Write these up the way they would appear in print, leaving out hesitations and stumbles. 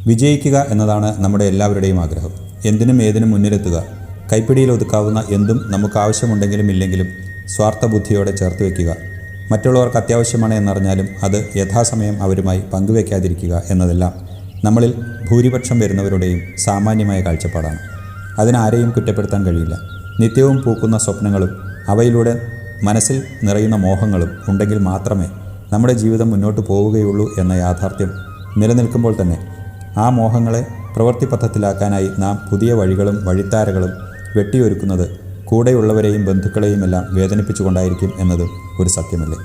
വിജയിക്കുക എന്നതാണ് നമ്മുടെ എല്ലാവരുടെയും ആഗ്രഹം. എന്തിനും ഏതിനും മുന്നിലെത്തുക, കൈപ്പിടിയിൽ ഒതുക്കാവുന്ന എന്തും നമുക്ക് ആവശ്യമുണ്ടെങ്കിലും ഇല്ലെങ്കിലും സ്വാർത്ഥബുദ്ധിയോടെ ചേർത്ത് വയ്ക്കുക, മറ്റുള്ളവർക്ക് അത്യാവശ്യമാണ് എന്നറിഞ്ഞാലും അത് യഥാസമയം അവരുമായി പങ്കുവയ്ക്കാതിരിക്കുക എന്നതെല്ലാം നമ്മളിൽ ഭൂരിപക്ഷം വരുന്നവരുടെയും സാമാന്യമായ കാഴ്ചപ്പാടാണ്. അതിനാരെയും കുറ്റപ്പെടുത്താൻ കഴിയില്ല. നിത്യവും പൂക്കുന്ന സ്വപ്നങ്ങളും അവയിലൂടെ മനസ്സിൽ നിറയുന്ന മോഹങ്ങളും ഉണ്ടെങ്കിൽ മാത്രമേ നമ്മുടെ ജീവിതം മുന്നോട്ട് പോവുകയുള്ളൂ എന്ന യാഥാർത്ഥ്യം നിലനിൽക്കുമ്പോൾ തന്നെ ആ മോഹങ്ങളെ പ്രവൃത്തിപഥത്തിലാക്കാനായി നാം പുതിയ വഴികളും വഴിത്താരകളും വെട്ടിയൊരുക്കുന്നത് കൂടെയുള്ളവരെയും ബന്ധുക്കളെയും എല്ലാം വേദനിപ്പിച്ചുകൊണ്ടായിരിക്കും എന്നതും ഒരു സത്യമല്ലേ?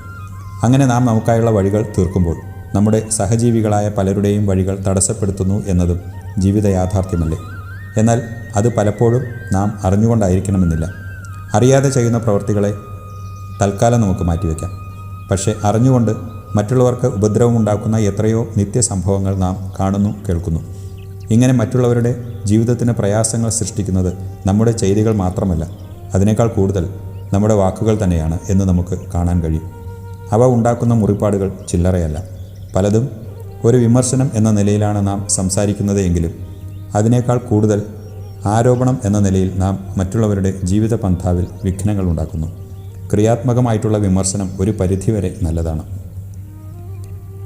അങ്ങനെ നാം നമുക്കായുള്ള വഴികൾ തീർക്കുമ്പോൾ നമ്മുടെ സഹജീവികളായ പലരുടെയും വഴികൾ തടസ്സപ്പെടുത്തുന്നു എന്നതും ജീവിത യാഥാർത്ഥ്യമല്ലേ? എന്നാൽ അത് പലപ്പോഴും നാം അറിഞ്ഞുകൊണ്ടായിരിക്കണമെന്നില്ല. അറിയാതെ ചെയ്യുന്ന പ്രവൃത്തികളെ തൽക്കാലം നമുക്ക് മാറ്റിവെക്കാം. പക്ഷേ അറിഞ്ഞുകൊണ്ട് മറ്റുള്ളവർക്ക് ഉപദ്രവമുണ്ടാക്കുന്ന എത്രയോ നിത്യസംഭവങ്ങൾ നാം കാണുന്നു, കേൾക്കുന്നു. ഇങ്ങനെ മറ്റുള്ളവരുടെ ജീവിതത്തിന് പ്രയാസങ്ങൾ സൃഷ്ടിക്കുന്നത് നമ്മുടെ ചെയ്തികൾ മാത്രമല്ല, അതിനേക്കാൾ കൂടുതൽ നമ്മുടെ വാക്കുകൾ തന്നെയാണ് എന്ന് നമുക്ക് കാണാൻ കഴിയും. അവ ഉണ്ടാക്കുന്ന മുറിപ്പാടുകൾ ചില്ലറയല്ല. പലതും ഒരു വിമർശനം എന്ന നിലയിലാണ് നാം സംസാരിക്കുന്നത് എങ്കിലും അതിനേക്കാൾ കൂടുതൽ ആരോപണം എന്ന നിലയിൽ നാം മറ്റുള്ളവരുടെ ജീവിത പന്ഥാവിൽ വിഘ്നങ്ങൾ ഉണ്ടാക്കുന്നു. ക്രിയാത്മകമായിട്ടുള്ള വിമർശനം ഒരു പരിധിവരെ നല്ലതാണ്.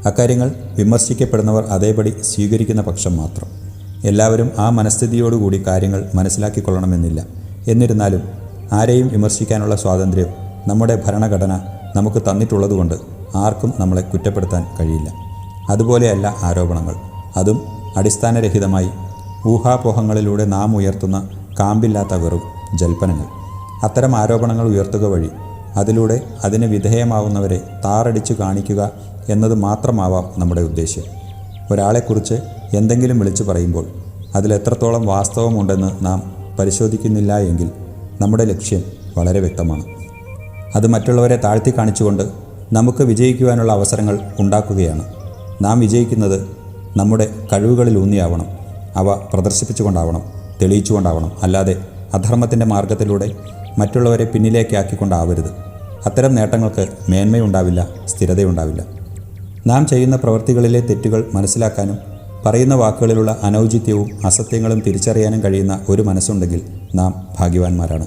അക്കാര്യങ്ങൾ വിമർശിക്കപ്പെടുന്നവർ അതേപടി സ്വീകരിക്കുന്ന പക്ഷം മാത്രം. എല്ലാവരും ആ മനസ്ഥിതിയോടുകൂടി കാര്യങ്ങൾ മനസ്സിലാക്കിക്കൊള്ളണമെന്നില്ല. എന്നിരുന്നാലും ആരെയും വിമർശിക്കാനുള്ള സ്വാതന്ത്ര്യം നമ്മുടെ ഭരണഘടന നമുക്ക് തന്നിട്ടുള്ളതുകൊണ്ട് ആർക്കും നമ്മളെ കുറ്റപ്പെടുത്താൻ കഴിയില്ല. അതുപോലെയല്ല ആരോപണങ്ങൾ. അതും അടിസ്ഥാനരഹിതമായി ഊഹാപോഹങ്ങളിലൂടെ നാം ഉയർത്തുന്ന കാമ്പില്ലാത്ത വെറും ജൽപ്പനങ്ങൾ. അത്തരം ആരോപണങ്ങൾ ഉയർത്തുക വഴി അതിലൂടെ അതിന് വിധേയമാവുന്നവരെ താറടിച്ചു കാണിക്കുക എന്നത് മാത്രമാവാം നമ്മുടെ ഉദ്ദേശ്യം. ഒരാളെക്കുറിച്ച് എന്തെങ്കിലും വിളിച്ചു പറയുമ്പോൾ അതിലെത്രത്തോളം വാസ്തവമുണ്ടെന്ന് നാം പരിശോധിക്കുന്നില്ല എങ്കിൽ നമ്മുടെ ലക്ഷ്യം വളരെ വ്യക്തമാണ്. അത് മറ്റുള്ളവരെ താഴ്ത്തി കാണിച്ചുകൊണ്ട് നമുക്ക് വിജയിക്കുവാനുള്ള അവസരങ്ങൾ ഉണ്ടാക്കുകയാണ്. നാം വിജയിക്കുന്നത് നമ്മുടെ കഴിവുകളിലൂന്നിയാവണം, അവ പ്രദർശിപ്പിച്ചുകൊണ്ടാവണം, തെളിയിച്ചുകൊണ്ടാവണം. അല്ലാതെ അധർമ്മത്തിൻ്റെ മാർഗത്തിലൂടെ മറ്റുള്ളവരെ പിന്നിലേക്കാക്കിക്കൊണ്ടാവരുത്. അത്തരം നേട്ടങ്ങൾക്ക് മേന്മയുണ്ടാവില്ല, സ്ഥിരതയുണ്ടാവില്ല. നാം ചെയ്യുന്ന പ്രവൃത്തികളിലെ തെറ്റുകൾ മനസ്സിലാക്കാനും പറയുന്ന വാക്കുകളിലുള്ള അനൗചിത്യവും അസത്യങ്ങളും തിരിച്ചറിയാനും കഴിയുന്ന ഒരു മനസ്സുണ്ടെങ്കിൽ നാം ഭാഗ്യവാന്മാരാണ്.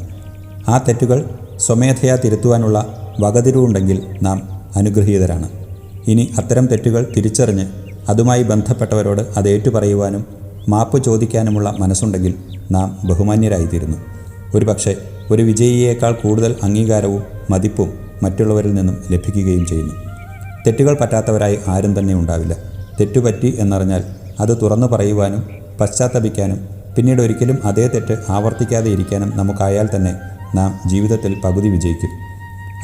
ആ തെറ്റുകൾ സ്വമേധയാ തിരുത്തുവാനുള്ള വകതിരിവുണ്ടെങ്കിൽ നാം അനുഗ്രഹീതരാണ്. ഇനി അത്തരം തെറ്റുകൾ തിരിച്ചറിഞ്ഞ് അതുമായി ബന്ധപ്പെട്ടവരോട് അത് ഏറ്റുപറയുവാനും മാപ്പ് ചോദിക്കാനുമുള്ള മനസ്സുണ്ടെങ്കിൽ നാം ബഹുമാന്യരായിത്തീരുന്നു. ഒരുപക്ഷെ ഒരു വിജയിയേക്കാൾ കൂടുതൽ അംഗീകാരവും മതിപ്പും മറ്റുള്ളവരിൽ നിന്നും ലഭിക്കുകയും ചെയ്യുന്നു. തെറ്റുകൾ പറ്റാത്തവരായി ആരും തന്നെ ഉണ്ടാവില്ല. തെറ്റുപറ്റി എന്നറിഞ്ഞാൽ അത് തുറന്നു പറയുവാനും പശ്ചാത്തപിക്കാനും പിന്നീട് ഒരിക്കലും അതേ തെറ്റ് ആവർത്തിക്കാതെ ഇരിക്കാനും നമുക്കായാൽ തന്നെ നാം ജീവിതത്തിൽ പകുതി വിജയിക്കും.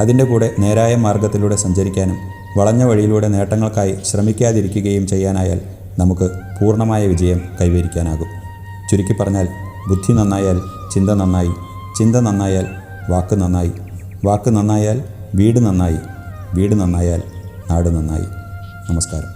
അതിൻ്റെ കൂടെ നേരായ മാർഗത്തിലൂടെ സഞ്ചരിക്കാനും വളഞ്ഞ വഴിയിലൂടെ നേട്ടങ്ങൾക്കായി ശ്രമിക്കാതിരിക്കുകയും ചെയ്യാനായാൽ നമുക്ക് പൂർണ്ണമായ വിജയം കൈവരിക്കാനാകും. ചുരുക്കി പറഞ്ഞാൽ, ബുദ്ധി നന്നായാൽ ചിന്ത നന്നായി, ചിന്ത നന്നായാൽ വാക്ക് നന്നായി, വാക്ക് നന്നായാൽ വീട് നന്നായി, വീട് നന്നായാൽ നാട് നന്നായി. നമസ്കാരം.